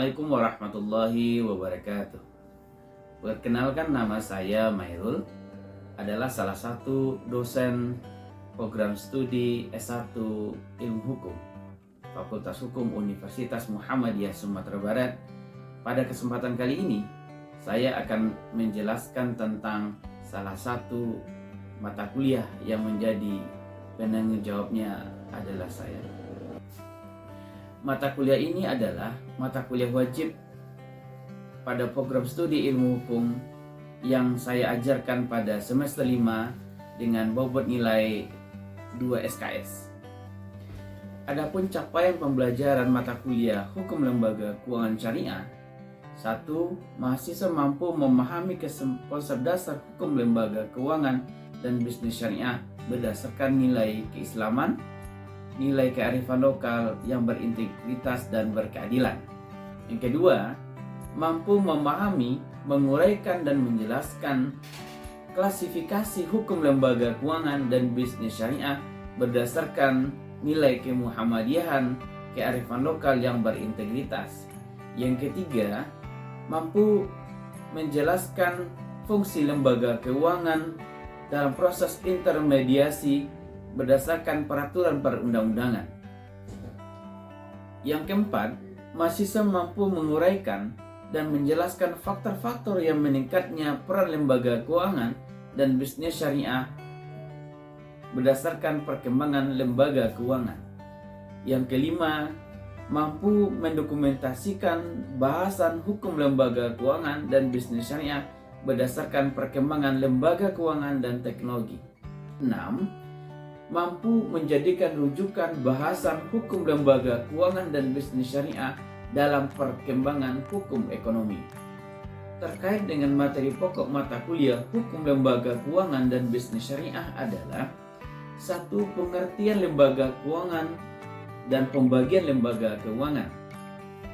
Assalamualaikum warahmatullahi wabarakatuh. Perkenalkan, nama saya Mairul, adalah salah satu dosen program studi S1 Ilmu Hukum Fakultas Hukum Universitas Muhammadiyah Sumatera Barat. Pada kesempatan kali ini, saya akan menjelaskan tentang salah satu mata kuliah yang menjadi penanggung jawabnya adalah saya. Mata kuliah ini adalah mata kuliah wajib pada program studi ilmu hukum yang saya ajarkan pada semester 5 dengan bobot nilai 2 SKS. Adapun capaian pembelajaran mata kuliah Hukum Lembaga Keuangan Syariah: 1. Mahasiswa mampu memahami konsep dasar hukum lembaga keuangan dan bisnis syariah berdasarkan nilai keislaman, nilai kearifan lokal yang berintegritas dan berkeadilan. Yang kedua, mampu memahami, menguraikan dan menjelaskan klasifikasi hukum lembaga keuangan dan bisnis syariah berdasarkan nilai kemuhammadiyahan, kearifan lokal yang berintegritas. Yang ketiga, mampu menjelaskan fungsi lembaga keuangan dalam proses intermediasi berdasarkan peraturan perundang-undangan. Yang keempat, mahasiswa mampu menguraikan dan menjelaskan faktor-faktor yang meningkatnya peran lembaga keuangan dan bisnis syariah berdasarkan perkembangan lembaga keuangan. Yang kelima, mampu mendokumentasikan bahasan hukum lembaga keuangan dan bisnis syariah berdasarkan perkembangan lembaga keuangan dan teknologi. 6. Mampu menjadikan rujukan bahasan hukum lembaga keuangan dan bisnis syariah dalam perkembangan hukum ekonomi. Terkait dengan materi pokok mata kuliah Hukum Lembaga Keuangan dan Bisnis Syariah adalah: 1. Pengertian lembaga keuangan dan pembagian lembaga keuangan.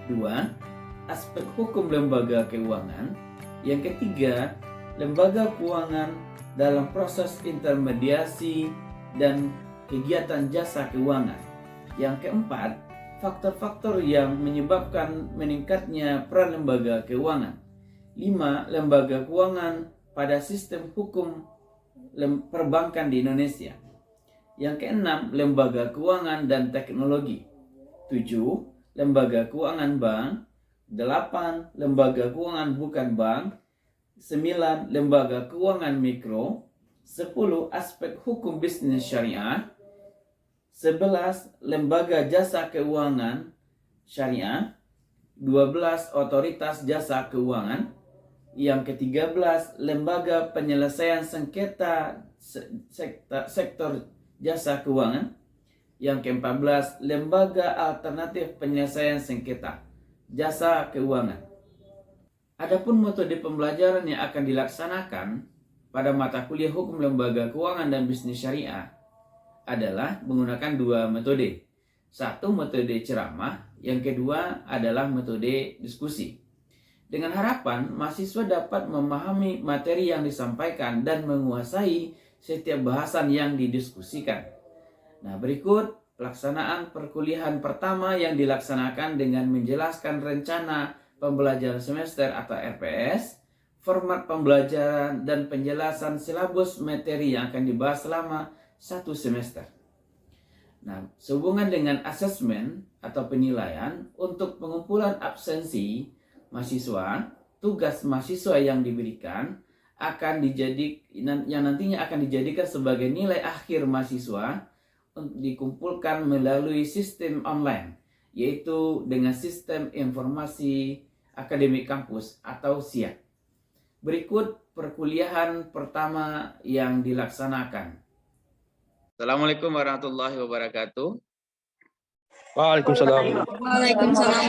2. Aspek hukum lembaga keuangan. Yang ketiga, lembaga keuangan dalam proses intermediasi dan kegiatan jasa keuangan. Yang keempat, faktor-faktor yang menyebabkan meningkatnya peran lembaga keuangan. 5. Lembaga keuangan pada sistem hukum perbankan di Indonesia. Yang keenam, lembaga keuangan dan teknologi. 7. Lembaga keuangan bank. 8. Lembaga keuangan bukan bank. 9. Lembaga keuangan mikro. 10. Aspek hukum bisnis syariah. 11. Lembaga jasa keuangan syariah. 12. Otoritas jasa keuangan. Yang ke-13, lembaga penyelesaian sengketa sektor jasa keuangan. Yang ke-14, lembaga alternatif penyelesaian sengketa jasa keuangan. Adapun metode pembelajaran yang akan dilaksanakan pada mata kuliah Hukum Lembaga Keuangan dan Bisnis Syariah adalah menggunakan dua metode. 1. Metode ceramah, yang kedua adalah metode diskusi. Dengan harapan mahasiswa dapat memahami materi yang disampaikan dan menguasai setiap bahasan yang didiskusikan. Nah, berikut pelaksanaan perkuliahan pertama yang dilaksanakan dengan menjelaskan rencana pembelajaran semester atau RPS, format pembelajaran, dan penjelasan silabus materi yang akan dibahas selama satu semester. Nah, sehubungan dengan asesmen atau penilaian untuk pengumpulan absensi mahasiswa, tugas mahasiswa yang diberikan yang nantinya akan dijadikan sebagai nilai akhir mahasiswa dikumpulkan melalui sistem online, yaitu dengan sistem informasi akademik kampus atau SIAK. Berikut perkuliahan pertama yang dilaksanakan. Assalamualaikum warahmatullahi wabarakatuh. Waalaikumsalam. Waalaikumsalam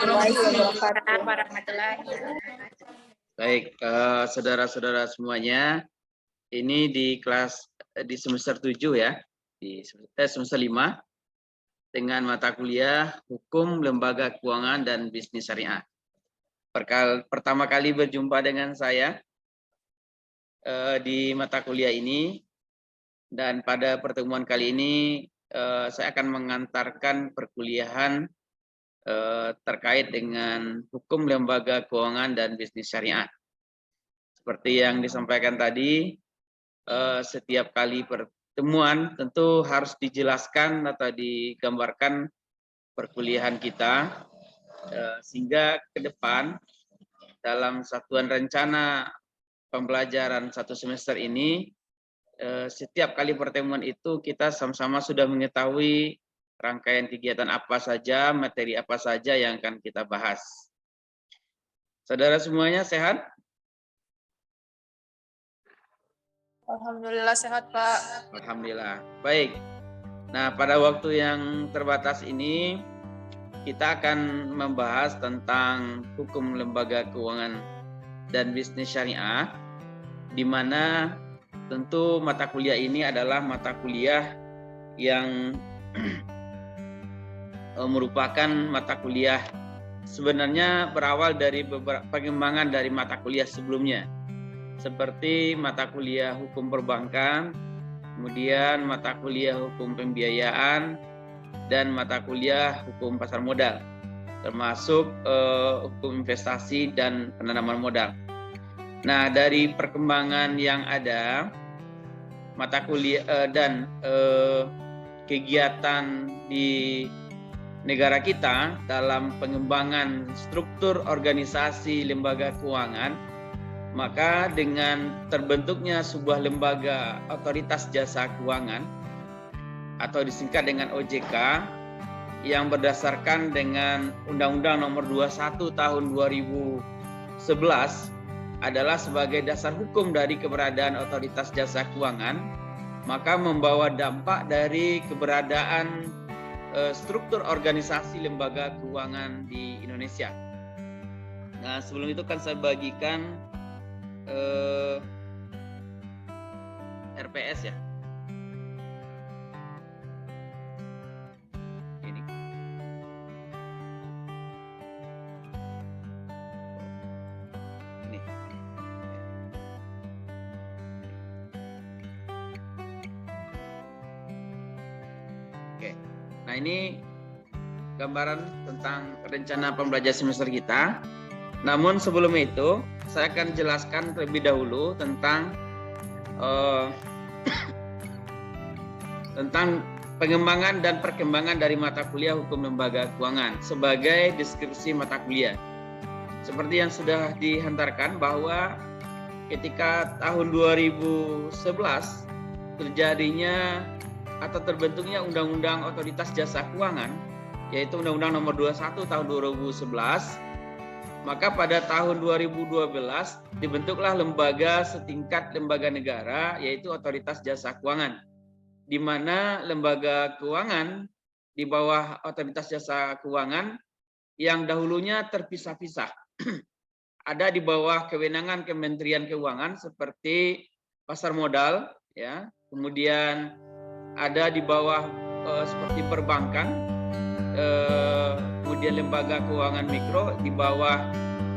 warahmatullahi wabarakatuh. Baik, saudara-saudara semuanya, ini di semester 7 ya, di semester 5 dengan mata kuliah Hukum Lembaga Keuangan dan Bisnis Syariah. Pertama kali berjumpa dengan saya di mata kuliah ini, dan pada pertemuan kali ini saya akan mengantarkan perkuliahan terkait dengan hukum lembaga keuangan dan bisnis syariah. Seperti yang disampaikan tadi, setiap kali pertemuan tentu harus dijelaskan atau digambarkan perkuliahan kita, sehingga ke depan dalam satuan rencana pembelajaran 1 semester ini, setiap kali pertemuan itu kita sama-sama sudah mengetahui rangkaian kegiatan apa saja, materi apa saja yang akan kita bahas. Saudara semuanya sehat? Alhamdulillah sehat, Pak. Alhamdulillah. Baik. Nah, pada waktu yang terbatas ini kita akan membahas tentang hukum lembaga keuangan dan bisnis syariah, di mana tentu mata kuliah ini adalah mata kuliah yang merupakan mata kuliah sebenarnya berawal dari beberapa pengembangan dari mata kuliah sebelumnya, seperti mata kuliah hukum perbankan, kemudian mata kuliah hukum pembiayaan, dan mata kuliah hukum pasar modal, termasuk hukum investasi dan penanaman modal. Nah, dari perkembangan yang ada, mata kuliah dan kegiatan di negara kita dalam pengembangan struktur organisasi lembaga keuangan, maka dengan terbentuknya sebuah lembaga otoritas jasa keuangan atau disingkat dengan OJK yang berdasarkan dengan Undang-Undang Nomor 21 Tahun 2011 adalah sebagai dasar hukum dari keberadaan otoritas jasa keuangan, maka membawa dampak dari keberadaan struktur organisasi lembaga keuangan di Indonesia. Nah, sebelum itu kan saya bagikan RPS ya. Ini. Ini. Oke. Nah, ini gambaran tentang rencana pembelajaran semester kita. Namun sebelum itu, saya akan jelaskan terlebih dahulu tentang tentang pengembangan dan perkembangan dari mata kuliah hukum lembaga keuangan sebagai deskripsi mata kuliah. Seperti yang sudah dihantarkan bahwa ketika tahun 2011 terjadinya atau terbentuknya Undang-Undang Otoritas Jasa Keuangan, yaitu Undang-Undang Nomor 21 Tahun 2011, maka pada tahun 2012 dibentuklah lembaga setingkat lembaga negara, yaitu Otoritas Jasa Keuangan, di mana lembaga keuangan di bawah Otoritas Jasa Keuangan yang dahulunya terpisah-pisah ada di bawah kewenangan Kementerian Keuangan seperti pasar modal, ya, kemudian ada di bawah seperti perbankan, kemudian lembaga keuangan mikro di bawah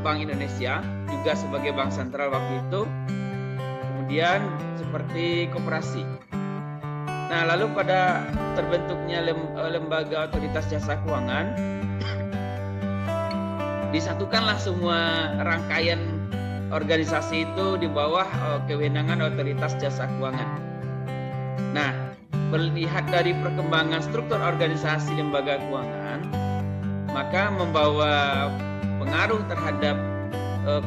Bank Indonesia juga sebagai bank sentral waktu itu, kemudian seperti koperasi. Nah, lalu pada terbentuknya lembaga otoritas jasa keuangan, disatukanlah semua rangkaian organisasi itu di bawah kewenangan otoritas jasa keuangan. Nah, melihat dari perkembangan struktur organisasi lembaga keuangan, maka membawa pengaruh terhadap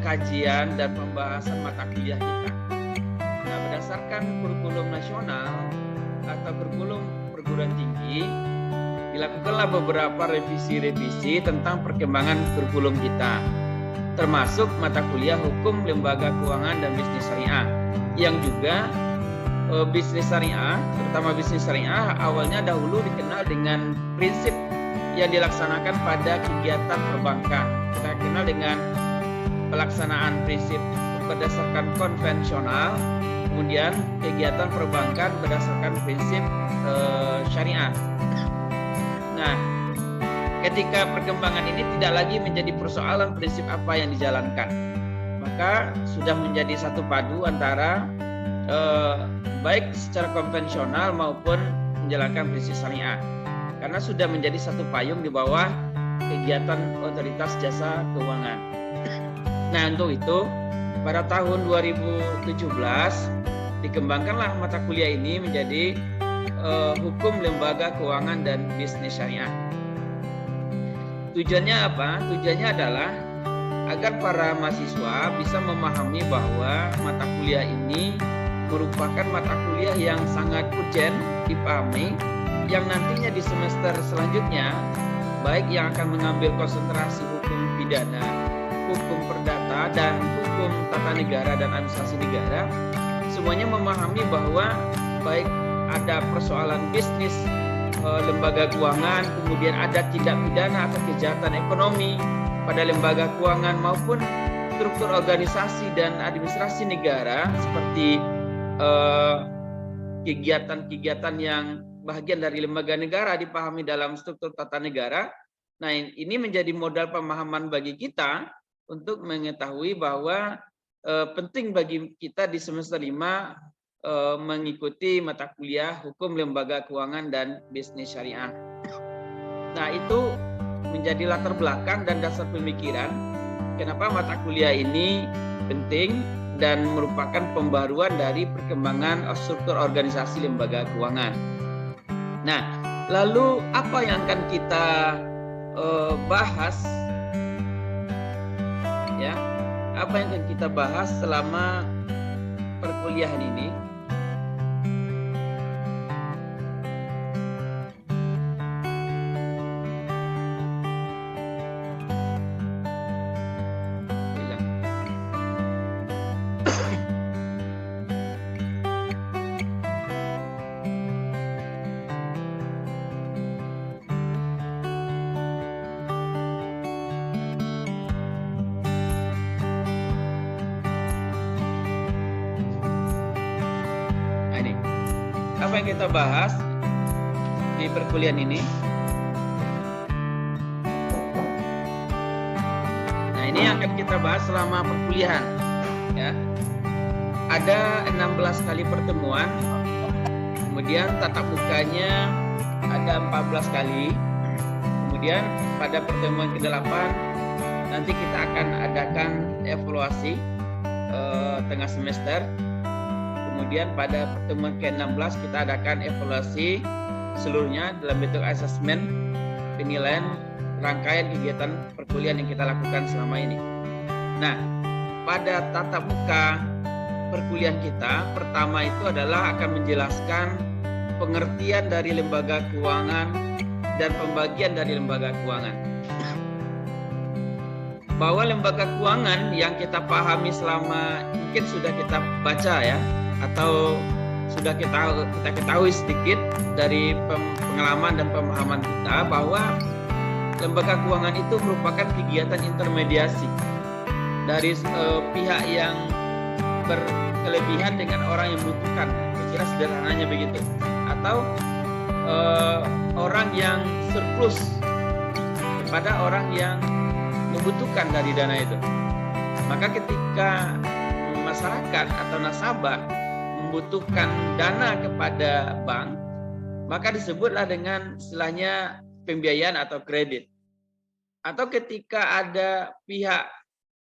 kajian dan pembahasan mata kuliah kita. Nah, berdasarkan kurikulum nasional atau kurikulum perguruan tinggi, dilakukanlah beberapa revisi-revisi tentang perkembangan kurikulum kita, termasuk mata kuliah hukum lembaga keuangan dan bisnis syariah, yang juga bisnis syariah, terutama bisnis syariah awalnya dahulu dikenal dengan prinsip yang dilaksanakan pada kegiatan perbankan. Kita kenal dengan pelaksanaan prinsip berdasarkan konvensional, kemudian kegiatan perbankan berdasarkan prinsip syariah. Nah, ketika perkembangan ini tidak lagi menjadi persoalan prinsip apa yang dijalankan, maka sudah menjadi satu padu antara baik secara konvensional maupun menjalankan prinsip syariah, karena sudah menjadi satu payung di bawah kegiatan otoritas jasa keuangan. Nah, untuk itu pada tahun 2017 dikembangkanlah mata kuliah ini menjadi hukum lembaga keuangan dan bisnis syariah. Tujuannya apa? Tujuannya adalah agar para mahasiswa bisa memahami bahwa mata kuliah ini merupakan mata kuliah yang sangat urgent dipahami, yang nantinya di semester selanjutnya baik yang akan mengambil konsentrasi hukum pidana, hukum perdata, dan hukum tata negara dan administrasi negara, semuanya memahami bahwa baik ada persoalan bisnis lembaga keuangan, kemudian ada tindak pidana atau kejahatan ekonomi pada lembaga keuangan, maupun struktur organisasi dan administrasi negara seperti kegiatan-kegiatan yang bagian dari lembaga negara dipahami dalam struktur tata negara. Nah, ini menjadi modal pemahaman bagi kita untuk mengetahui bahwa penting bagi kita di semester 5 mengikuti mata kuliah hukum lembaga keuangan dan bisnis syariah. Nah, itu menjadi latar belakang dan dasar pemikiran kenapa mata kuliah ini penting dan merupakan pembaruan dari perkembangan struktur organisasi lembaga keuangan. Nah, lalu apa yang akan kita bahas? Ya, apa yang akan kita bahas selama perkuliahan ini? Apa yang kita bahas di perkuliahan ini? Nah, ini yang akan kita bahas selama perkuliahan. Ya, ada 16 kali pertemuan. Kemudian tatap mukanya ada 14 kali. Kemudian pada pertemuan ke-8 nanti kita akan adakan evaluasi tengah semester. Kemudian pada pertemuan ke-16 kita adakan evaluasi seluruhnya dalam bentuk asesmen penilaian rangkaian kegiatan perkuliahan yang kita lakukan selama ini. Nah, pada tatap muka perkuliahan kita, pertama itu adalah akan menjelaskan pengertian dari lembaga keuangan dan pembagian dari lembaga keuangan. Bahwa lembaga keuangan yang kita pahami selama mungkin sudah kita baca ya, atau sudah kita ketahui sedikit dari pengalaman dan pemahaman kita, bahwa lembaga keuangan itu merupakan kegiatan intermediasi dari pihak yang berkelebihan dengan orang yang membutuhkan. Kira sederhananya begitu. Atau orang yang surplus kepada orang yang membutuhkan dari dana itu. Maka ketika masyarakat atau nasabah membutuhkan dana kepada bank, maka disebutlah dengan istilahnya pembiayaan atau kredit. Atau ketika ada pihak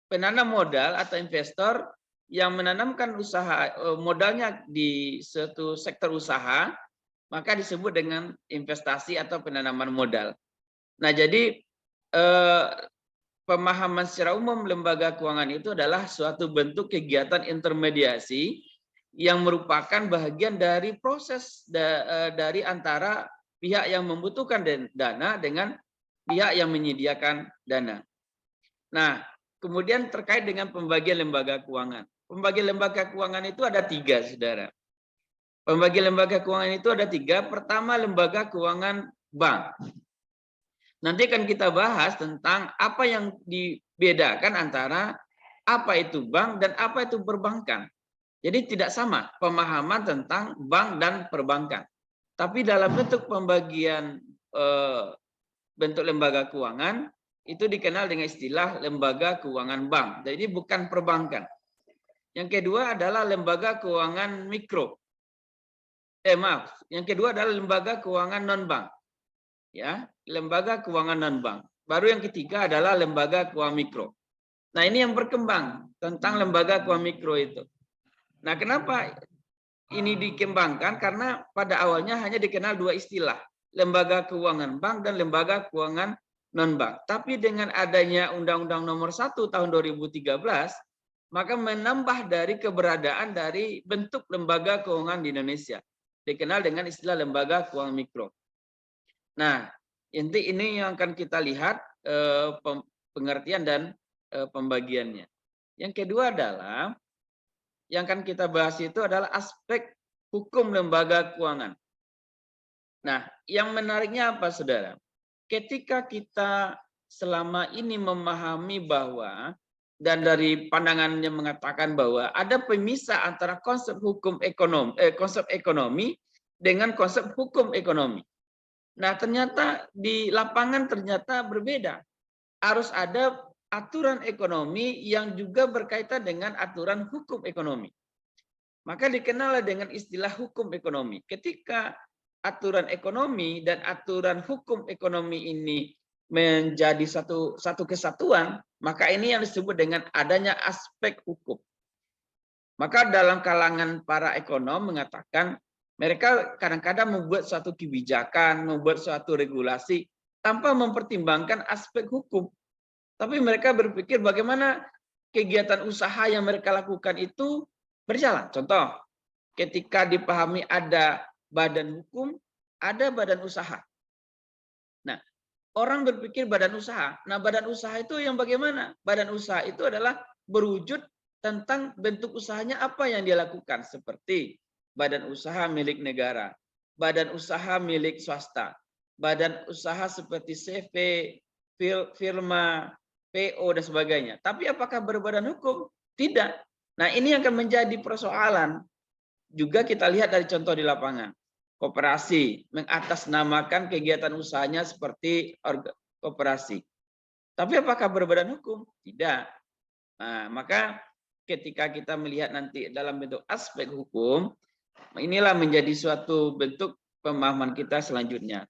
penanam modal atau investor yang menanamkan usaha modalnya di suatu sektor usaha, maka disebut dengan investasi atau penanaman modal. Nah, jadi pemahaman secara umum lembaga keuangan itu adalah suatu bentuk kegiatan intermediasi yang merupakan bagian dari proses dari antara pihak yang membutuhkan dana dengan pihak yang menyediakan dana. Nah, kemudian terkait dengan pembagian lembaga keuangan. Pembagian lembaga keuangan itu ada 3, saudara. Pembagian lembaga keuangan itu ada 3. Pertama, lembaga keuangan bank. Nanti akan kita bahas tentang apa yang dibedakan antara apa itu bank dan apa itu perbankan. Jadi tidak sama pemahaman tentang bank dan perbankan. Tapi dalam bentuk pembagian bentuk lembaga keuangan itu dikenal dengan istilah lembaga keuangan bank. Jadi bukan perbankan. Yang kedua adalah lembaga keuangan mikro. Yang kedua adalah lembaga keuangan non bank. Ya, lembaga keuangan non bank. baru yang ketiga adalah lembaga keuangan mikro. Nah, ini yang berkembang tentang lembaga keuangan mikro itu. Nah, kenapa ini dikembangkan? Karena pada awalnya hanya dikenal dua istilah, lembaga keuangan bank dan lembaga keuangan non-bank. Tapi dengan adanya Undang-Undang Nomor 1 Tahun 2013, maka menambah dari keberadaan dari bentuk lembaga keuangan di Indonesia. Dikenal dengan istilah lembaga keuangan mikro. Nah, ini yang akan kita lihat pengertian dan pembagiannya. Yang kedua adalah, yang akan kita bahas itu adalah aspek hukum lembaga keuangan. Nah, yang menariknya apa, saudara? Ketika kita selama ini memahami bahwa, dan dari pandangannya mengatakan bahwa ada pemisah antara konsep hukum ekonomi, konsep ekonomi dengan konsep hukum ekonomi. Nah, ternyata di lapangan ternyata berbeda. Harus ada aturan ekonomi yang juga berkaitan dengan aturan hukum ekonomi. Maka dikenal dengan istilah hukum ekonomi. Ketika aturan ekonomi dan aturan hukum ekonomi ini menjadi satu kesatuan, maka ini yang disebut dengan adanya aspek hukum. Maka dalam kalangan para ekonom mengatakan mereka kadang-kadang membuat suatu kebijakan, membuat suatu regulasi tanpa mempertimbangkan aspek hukum. Tapi mereka berpikir bagaimana kegiatan usaha yang mereka lakukan itu berjalan. Contoh, ketika dipahami ada badan hukum, ada badan usaha. Nah, orang berpikir badan usaha. Nah, badan usaha itu yang bagaimana? Badan usaha itu adalah berwujud tentang bentuk usahanya apa yang dia lakukan. Seperti badan usaha milik negara, badan usaha milik swasta, badan usaha seperti CV, firma, PO, dan sebagainya. Tapi apakah berbadan hukum? Tidak. Nah, ini akan menjadi persoalan. Juga kita lihat dari contoh di lapangan. Koperasi mengatasnamakan kegiatan usahanya seperti koperasi. Tapi apakah berbadan hukum? Tidak. Nah, maka ketika kita melihat nanti dalam bentuk aspek hukum, inilah menjadi suatu bentuk pemahaman kita selanjutnya.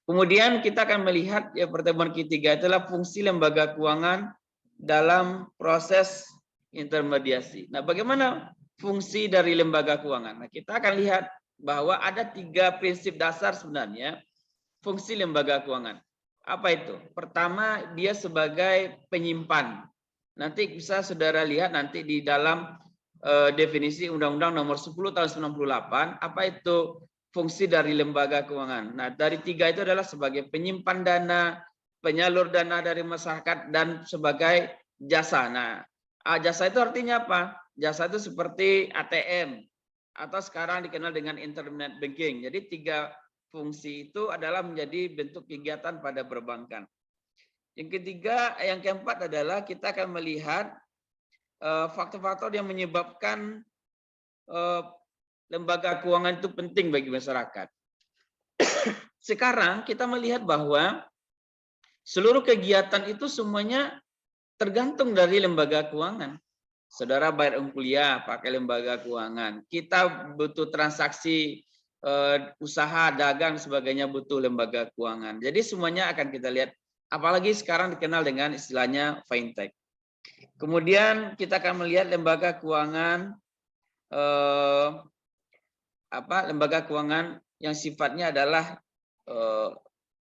Kemudian kita akan melihat ya, pertemuan ketiga adalah fungsi lembaga keuangan dalam proses intermediasi. Nah, bagaimana fungsi dari lembaga keuangan? Nah, kita akan lihat bahwa ada 3 prinsip dasar sebenarnya fungsi lembaga keuangan. Apa itu? Pertama, dia sebagai penyimpan. Nanti bisa saudara lihat nanti di dalam definisi Undang-Undang Nomor 10 Tahun 98, apa itu fungsi dari lembaga keuangan. Nah, dari 3 itu adalah sebagai penyimpan dana, penyalur dana dari masyarakat, dan sebagai jasa. Nah, jasa itu artinya apa? Jasa itu seperti ATM, atau sekarang dikenal dengan internet banking. Jadi 3 fungsi itu adalah menjadi bentuk kegiatan pada perbankan. Yang ketiga, yang keempat adalah kita akan melihat faktor-faktor yang menyebabkan lembaga keuangan itu penting bagi masyarakat. Sekarang kita melihat bahwa seluruh kegiatan itu semuanya tergantung dari lembaga keuangan. Saudara bayar kuliah pakai lembaga keuangan. Kita butuh transaksi usaha, dagang, sebagainya butuh lembaga keuangan. Jadi semuanya akan kita lihat. Apalagi sekarang dikenal dengan istilahnya fintech. Kemudian kita akan melihat lembaga keuangan lembaga keuangan yang sifatnya adalah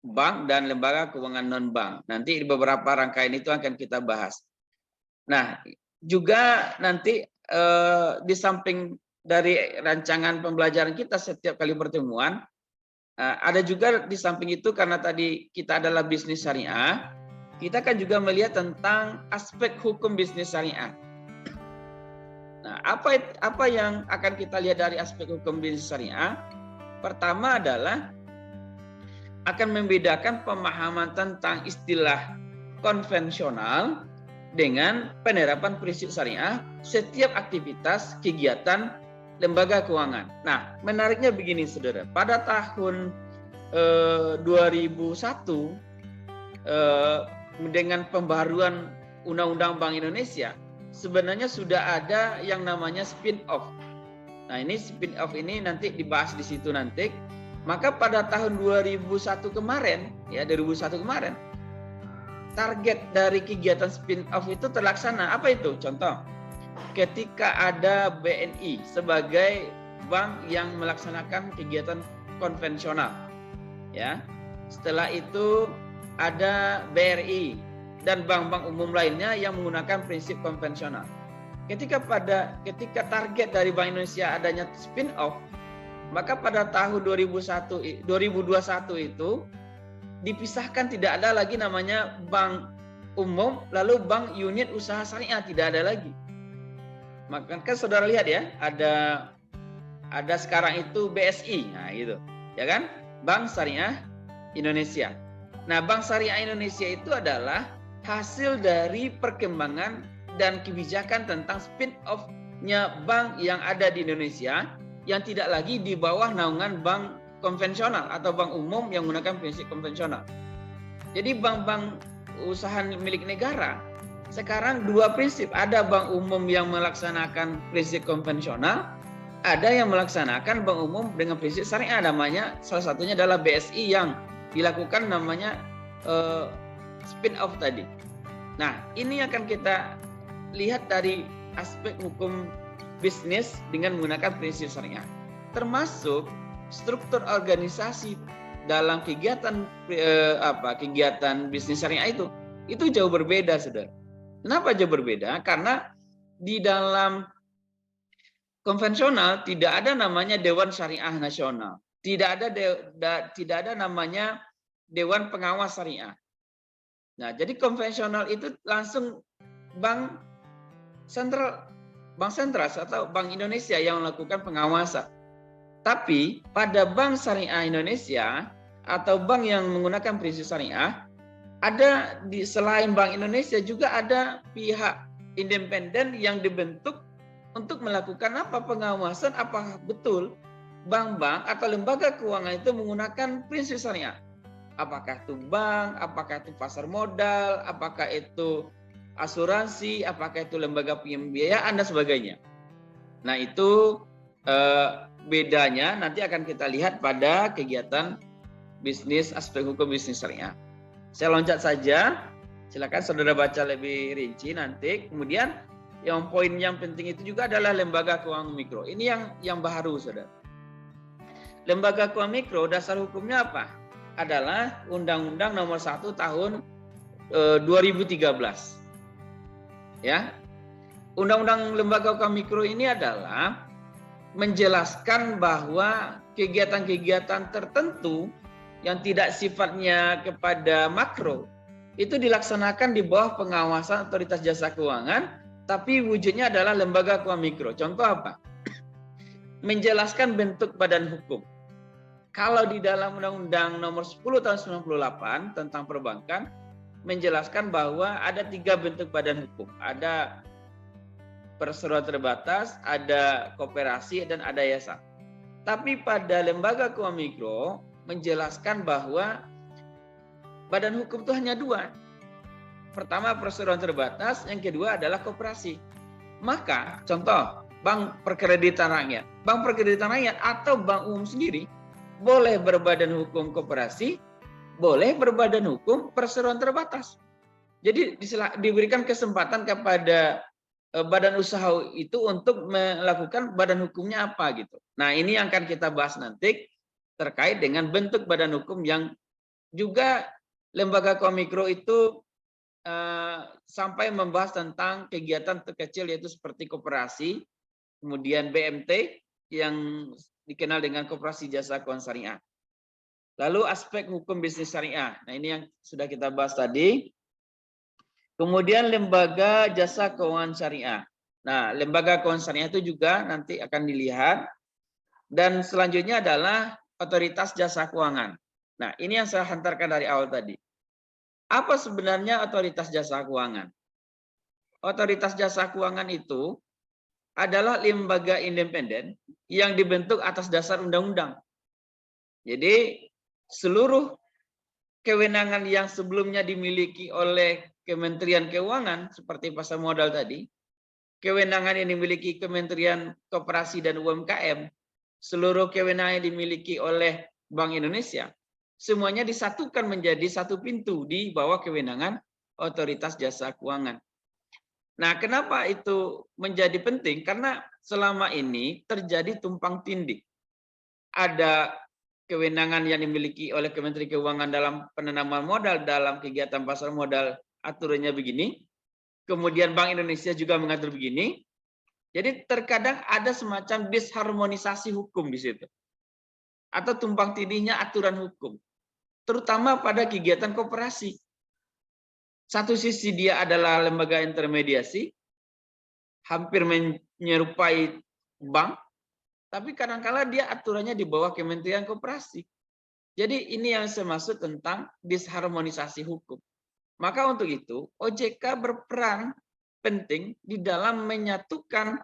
bank dan lembaga keuangan non-bank. Nanti di beberapa rangkaian itu akan kita bahas. Nah, juga nanti di samping dari rancangan pembelajaran kita setiap kali pertemuan, ada juga di samping itu karena tadi kita adalah bisnis syariah, kita kan juga melihat tentang aspek hukum bisnis syariah. Nah, apa yang akan kita lihat dari aspek hukum bisnis syariah? Pertama adalah akan membedakan pemahaman tentang istilah konvensional dengan penerapan prinsip syariah setiap aktivitas kegiatan lembaga keuangan. Nah, menariknya begini, saudara. Pada tahun 2001 dengan pembaruan Undang-Undang Bank Indonesia, sebenarnya sudah ada yang namanya spin-off. Nah, ini spin-off ini nanti dibahas di situ nanti. Maka pada tahun 2001 kemarin, ya 2001 kemarin, target dari kegiatan spin-off itu terlaksana. Apa itu? Contoh, ketika ada BNI sebagai bank yang melaksanakan kegiatan konvensional, ya. Setelah itu ada BRI dan bank-bank umum lainnya yang menggunakan prinsip konvensional. Ketika target dari Bank Indonesia adanya spin-off, maka pada tahun 2021 itu dipisahkan, tidak ada lagi namanya bank umum lalu bank unit usaha syariah, tidak ada lagi. Maka kan saudara lihat ya, ada sekarang itu BSI, nah gitu, ya kan? Bank Syariah Indonesia. Nah, Bank Syariah Indonesia itu adalah hasil dari perkembangan dan kebijakan tentang spin-off-nya bank yang ada di Indonesia, yang tidak lagi di bawah naungan bank konvensional atau bank umum yang menggunakan prinsip konvensional. Jadi bank-bank usaha milik negara sekarang dua prinsip, ada bank umum yang melaksanakan prinsip konvensional, ada yang melaksanakan bank umum dengan prinsip syariah, namanya salah satunya adalah BSI yang dilakukan namanya spin-off tadi. Nah, ini akan kita lihat dari aspek hukum bisnis dengan menggunakan prinsip syariah, termasuk struktur organisasi dalam kegiatan kegiatan bisnis syariah itu jauh berbeda, saudara. Kenapa jauh berbeda? Karena di dalam konvensional tidak ada namanya Dewan Syariah Nasional, tidak ada namanya Dewan Pengawas Syariah. Nah, jadi konvensional itu langsung bank sentral atau Bank Indonesia yang melakukan pengawasan. Tapi pada Bank Syariah Indonesia atau bank yang menggunakan prinsip syariah, ada selain Bank Indonesia juga ada pihak independen yang dibentuk untuk melakukan pengawasan apakah betul bank-bank atau lembaga keuangan itu menggunakan prinsip syariah. Apakah itu bank, apakah itu pasar modal, apakah itu asuransi, apakah itu lembaga pembiayaan dan sebagainya. Nah, itu bedanya nanti akan kita lihat pada kegiatan bisnis, aspek hukum bisnis syariah. Saya loncat saja, silakan saudara baca lebih rinci nanti. Kemudian yang poin yang penting itu juga adalah lembaga keuangan mikro. Ini yang baru, saudara. Lembaga keuangan mikro dasar hukumnya apa? Adalah Undang-Undang Nomor 1 Tahun 2013. Ya, Undang-Undang Lembaga Keuangan Mikro ini adalah menjelaskan bahwa kegiatan-kegiatan tertentu yang tidak sifatnya kepada makro itu dilaksanakan di bawah pengawasan otoritas jasa keuangan, tapi wujudnya adalah lembaga keuangan mikro. Contoh apa? Menjelaskan bentuk badan hukum. Kalau di dalam Undang-Undang Nomor 10 Tahun 98 tentang perbankan menjelaskan bahwa ada 3 bentuk badan hukum. Ada perseroan terbatas, ada koperasi, dan ada yayasan. Tapi pada lembaga keuangan mikro menjelaskan bahwa badan hukum itu hanya 2. Pertama perseroan terbatas, yang kedua adalah koperasi. Maka contoh bank perkreditan rakyat. Bank perkreditan rakyat atau bank umum sendiri boleh berbadan hukum koperasi, boleh berbadan hukum perseroan terbatas. Jadi diberikan kesempatan kepada badan usaha itu untuk melakukan badan hukumnya apa gitu. Nah, ini yang akan kita bahas nanti terkait dengan bentuk badan hukum yang juga lembaga keuangan mikro itu sampai membahas tentang kegiatan terkecil yaitu seperti koperasi, kemudian BMT yang dikenal dengan koperasi jasa keuangan syariah. Lalu aspek hukum bisnis syariah. Nah, ini yang sudah kita bahas tadi. Kemudian lembaga jasa keuangan syariah. Nah, lembaga keuangan syariah itu juga nanti akan dilihat. Dan selanjutnya adalah otoritas jasa keuangan. Nah, ini yang saya hantarkan dari awal tadi. Apa sebenarnya otoritas jasa keuangan? Otoritas jasa keuangan itu adalah lembaga independen yang dibentuk atas dasar undang-undang. Jadi seluruh kewenangan yang sebelumnya dimiliki oleh Kementerian Keuangan seperti pasar modal tadi, kewenangan yang dimiliki Kementerian Koperasi dan UMKM, seluruh kewenangan yang dimiliki oleh Bank Indonesia, semuanya disatukan menjadi satu pintu di bawah kewenangan Otoritas Jasa Keuangan. Nah, kenapa itu menjadi penting? Karena selama ini terjadi tumpang tindih. Ada kewenangan yang dimiliki oleh Kementerian Keuangan dalam penanaman modal, dalam kegiatan pasar modal, aturannya begini. Kemudian Bank Indonesia juga mengatur begini. Jadi terkadang ada semacam disharmonisasi hukum di situ. Atau tumpang tindihnya aturan hukum. Terutama pada kegiatan koperasi. Satu sisi dia adalah lembaga intermediasi, hampir menyerupai bank, tapi kadang-kala dia aturannya di bawah Kementerian Koperasi. Jadi ini yang saya maksud tentang disharmonisasi hukum. Maka untuk itu OJK berperan penting di dalam menyatukan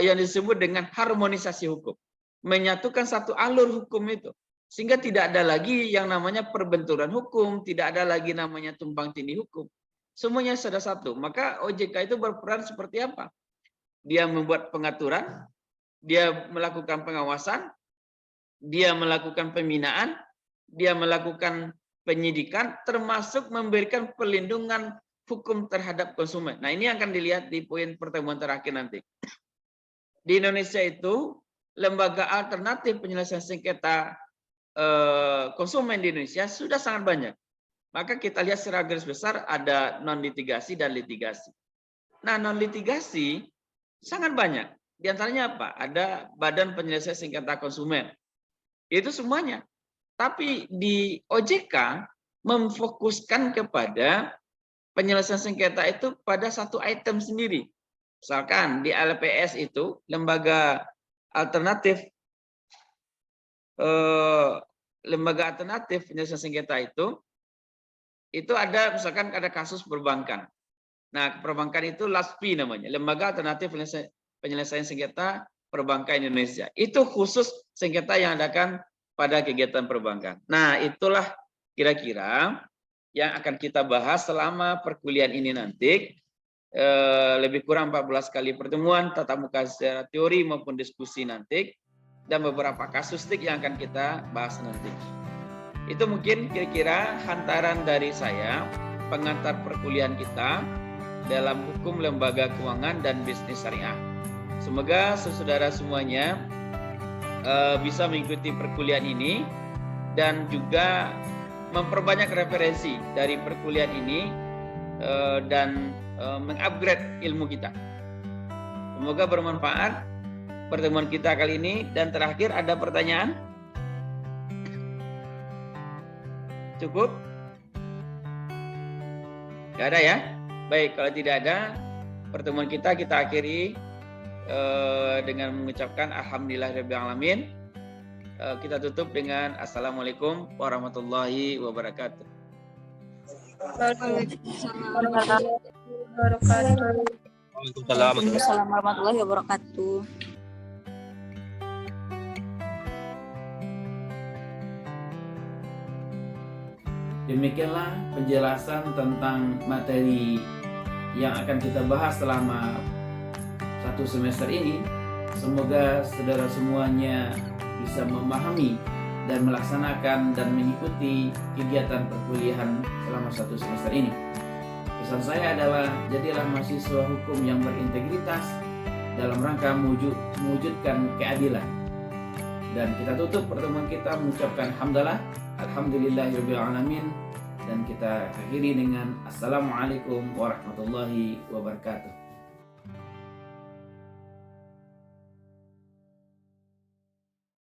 yang disebut dengan harmonisasi hukum. Menyatukan satu alur hukum itu. Sehingga tidak ada lagi yang namanya perbenturan hukum, tidak ada lagi namanya tumpang tindih hukum. Semuanya sudah satu. Maka OJK itu berperan seperti apa? Dia membuat pengaturan, dia melakukan pengawasan, dia melakukan pembinaan, dia melakukan penyidikan, termasuk memberikan perlindungan hukum terhadap konsumen. Nah, ini akan dilihat di poin pertemuan terakhir nanti. Di Indonesia itu, lembaga alternatif penyelesaian sengketa konsumen di Indonesia sudah sangat banyak. Maka kita lihat secara garis besar ada non-litigasi dan litigasi. Nah, non-litigasi sangat banyak. Di antaranya apa? Ada Badan Penyelesaian Sengketa Konsumen. Itu semuanya. Tapi di OJK memfokuskan kepada penyelesaian sengketa itu pada satu item sendiri. Misalkan di LPS itu, lembaga alternatif penyelesaian sengketa itu ada misalkan ada kasus perbankan. Nah, perbankan itu LASPI namanya, Lembaga Alternatif Penyelesaian Sengketa Perbankan Indonesia. Itu khusus sengketa yang adakan pada kegiatan perbankan. Nah, itulah kira-kira yang akan kita bahas selama perkuliahan ini nanti. Lebih kurang 14 kali pertemuan, tatap muka secara teori maupun diskusi nanti. Dan beberapa kasustik yang akan kita bahas nanti. Itu mungkin kira-kira hantaran dari saya, pengantar perkuliahan kita dalam hukum lembaga keuangan dan bisnis syariah. Semoga saudara semuanya bisa mengikuti perkuliahan ini dan juga memperbanyak referensi dari perkuliahan ini dan mengupgrade ilmu kita. Semoga bermanfaat pertemuan kita kali ini. Dan terakhir, ada pertanyaan? Cukup? Gak ada ya? Baik, kalau tidak ada, pertemuan kita akhiri dengan mengucapkan Alhamdulillahirabbil alamin. Kita tutup dengan Assalamualaikum warahmatullahi wabarakatuh. Waalaikumsalam warahmatullahi wabarakatuh. Demikianlah penjelasan tentang materi yang akan kita bahas selama satu semester ini. Semoga saudara semuanya bisa memahami dan melaksanakan dan mengikuti kegiatan perkuliahan selama satu semester ini. Pesan saya adalah jadilah mahasiswa hukum yang berintegritas dalam rangka mewujudkan keadilan. Dan kita tutup pertemuan kita mengucapkan hamdalah, alhamdulillahirabbil alamin, dan kita akhiri dengan assalamualaikum warahmatullahi wabarakatuh.